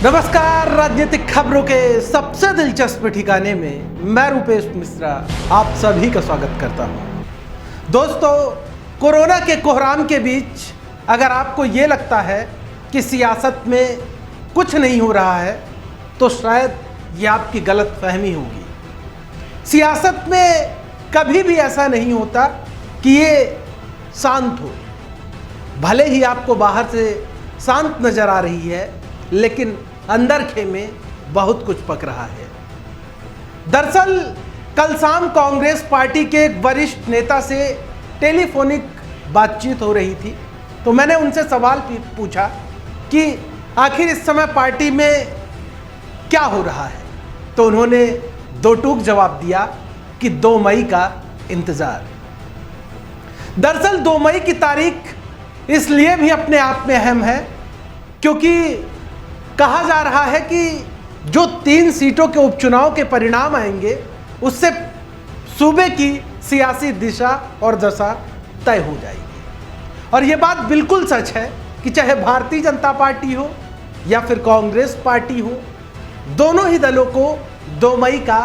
नमस्कार। राजनीतिक खबरों के सबसे दिलचस्प ठिकाने में मैं रूपेश मिश्रा आप सभी का स्वागत करता हूं। दोस्तों, कोरोना के कोहराम के बीच अगर आपको ये लगता है कि सियासत में कुछ नहीं हो रहा है तो शायद ये आपकी गलत फहमी होगी। सियासत में कभी भी ऐसा नहीं होता कि ये शांत हो। भले ही आपको बाहर से शांत नजर आ रही है, लेकिन अंदर खेमे बहुत कुछ पक रहा है। दरअसल कल शाम कांग्रेस पार्टी के एक वरिष्ठ नेता से टेलीफोनिक बातचीत हो रही थी, तो मैंने उनसे सवाल पूछा कि आखिर इस समय पार्टी में क्या हो रहा है। तो उन्होंने दो टूक जवाब दिया कि 2 मई का इंतजार। दरअसल 2 मई की तारीख इसलिए भी अपने आप में अहम है क्योंकि कहा जा रहा है कि जो 3 सीटों के उपचुनाव के परिणाम आएंगे उससे सूबे की सियासी दिशा और दशा तय हो जाएगी। और यह बात बिल्कुल सच है कि चाहे भारतीय जनता पार्टी हो या फिर कांग्रेस पार्टी हो, दोनों ही दलों को 2 मई का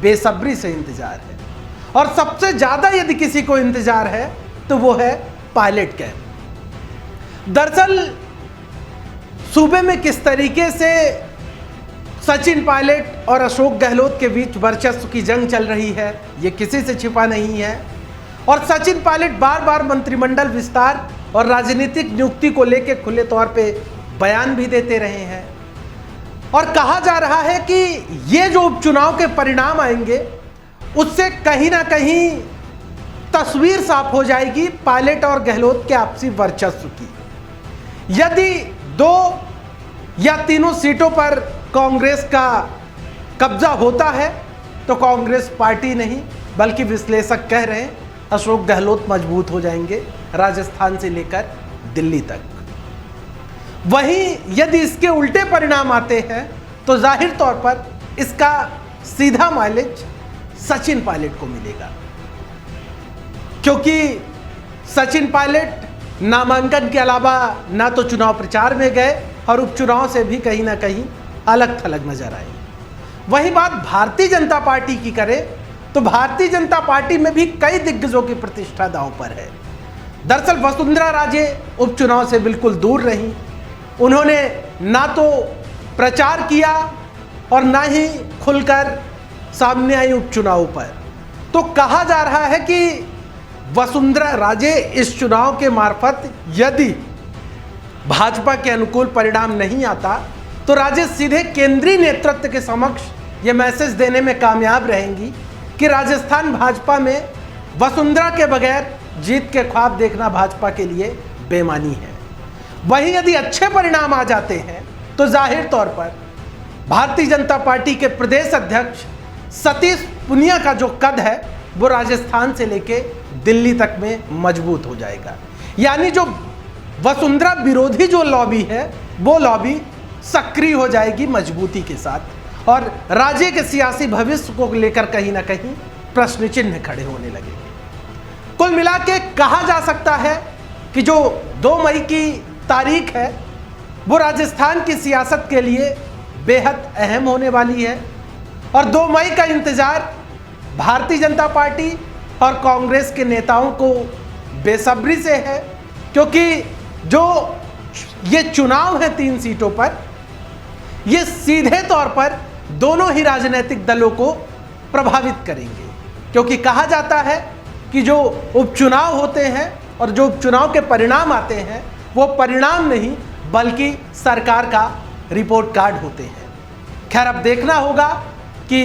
बेसब्री से इंतजार है। और सबसे ज्यादा यदि किसी को इंतजार है तो वो है पायलट कैंप। दरअसल सूबे में किस तरीके से सचिन पायलट और अशोक गहलोत के बीच वर्चस्व की जंग चल रही है, ये किसी से छिपा नहीं है। और सचिन पायलट बार बार मंत्रिमंडल विस्तार और राजनीतिक नियुक्ति को लेकर खुले तौर पे बयान भी देते रहे हैं। और कहा जा रहा है कि ये जो उपचुनाव के परिणाम आएंगे उससे कहीं ना कहीं तस्वीर साफ हो जाएगी पायलट और गहलोत के आपसी वर्चस्व की। यदि 2 या 3 सीटों पर कांग्रेस का कब्जा होता है तो कांग्रेस पार्टी नहीं बल्कि विश्लेषक कह रहे हैं अशोक गहलोत मजबूत हो जाएंगे राजस्थान से लेकर दिल्ली तक। वहीं यदि इसके उल्टे परिणाम आते हैं तो जाहिर तौर पर इसका सीधा माइलेज सचिन पायलट को मिलेगा, क्योंकि सचिन पायलट नामांकन के अलावा ना तो चुनाव प्रचार में गए और उपचुनाव से भी कहीं ना कहीं अलग थलग नजर आए। वही बात भारतीय जनता पार्टी की करें तो भारतीय जनता पार्टी में भी कई दिग्गजों की प्रतिष्ठा दांव पर है। दरअसल वसुंधरा राजे उपचुनाव से बिल्कुल दूर रहीं। उन्होंने ना तो प्रचार किया और ना ही खुलकर सामने आई उपचुनाव पर। तो कहा जा रहा है कि वसुंधरा राजे इस चुनाव के मार्फत यदि भाजपा के अनुकूल परिणाम नहीं आता तो राजे सीधे केंद्रीय नेतृत्व के समक्ष यह मैसेज देने में कामयाब रहेंगी कि राजस्थान भाजपा में वसुंधरा के बगैर जीत के ख्वाब देखना भाजपा के लिए बेमानी है। वहीं यदि अच्छे परिणाम आ जाते हैं तो जाहिर तौर पर भारतीय जनता पार्टी के प्रदेश अध्यक्ष सतीश पुनिया का जो कद है वो राजस्थान से लेके दिल्ली तक में मजबूत हो जाएगा। यानी जो वसुंधरा विरोधी जो लॉबी है वो लॉबी सक्रिय हो जाएगी मजबूती के साथ, और राज्य के सियासी भविष्य को लेकर कहीं ना कहीं प्रश्न चिन्ह खड़े होने लगेंगे। कुल मिला के कहा जा सकता है कि जो 2 मई की तारीख है वो राजस्थान की सियासत के लिए बेहद अहम होने वाली है। और 2 मई का इंतजार भारतीय जनता पार्टी और कांग्रेस के नेताओं को बेसब्री से है, क्योंकि जो ये चुनाव है 3 सीटों पर, ये सीधे तौर पर दोनों ही राजनीतिक दलों को प्रभावित करेंगे। क्योंकि कहा जाता है कि जो उपचुनाव होते हैं और जो उपचुनाव के परिणाम आते हैं वो परिणाम नहीं बल्कि सरकार का रिपोर्ट कार्ड होते हैं। खैर, अब देखना होगा कि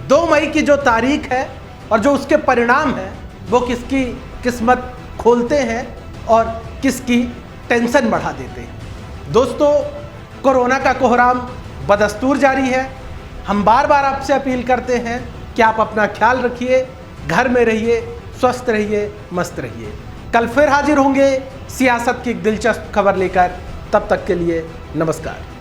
2 मई की जो तारीख है और जो उसके परिणाम हैं वो किसकी किस्मत खोलते हैं और किसकी टेंशन बढ़ा देते हैं। दोस्तों, कोरोना का कोहराम बदस्तूर जारी है। हम बार बार आपसे अपील करते हैं कि आप अपना ख्याल रखिए, घर में रहिए, स्वस्थ रहिए, मस्त रहिए। कल फिर हाजिर होंगे सियासत की एक दिलचस्प खबर लेकर। तब तक के लिए नमस्कार।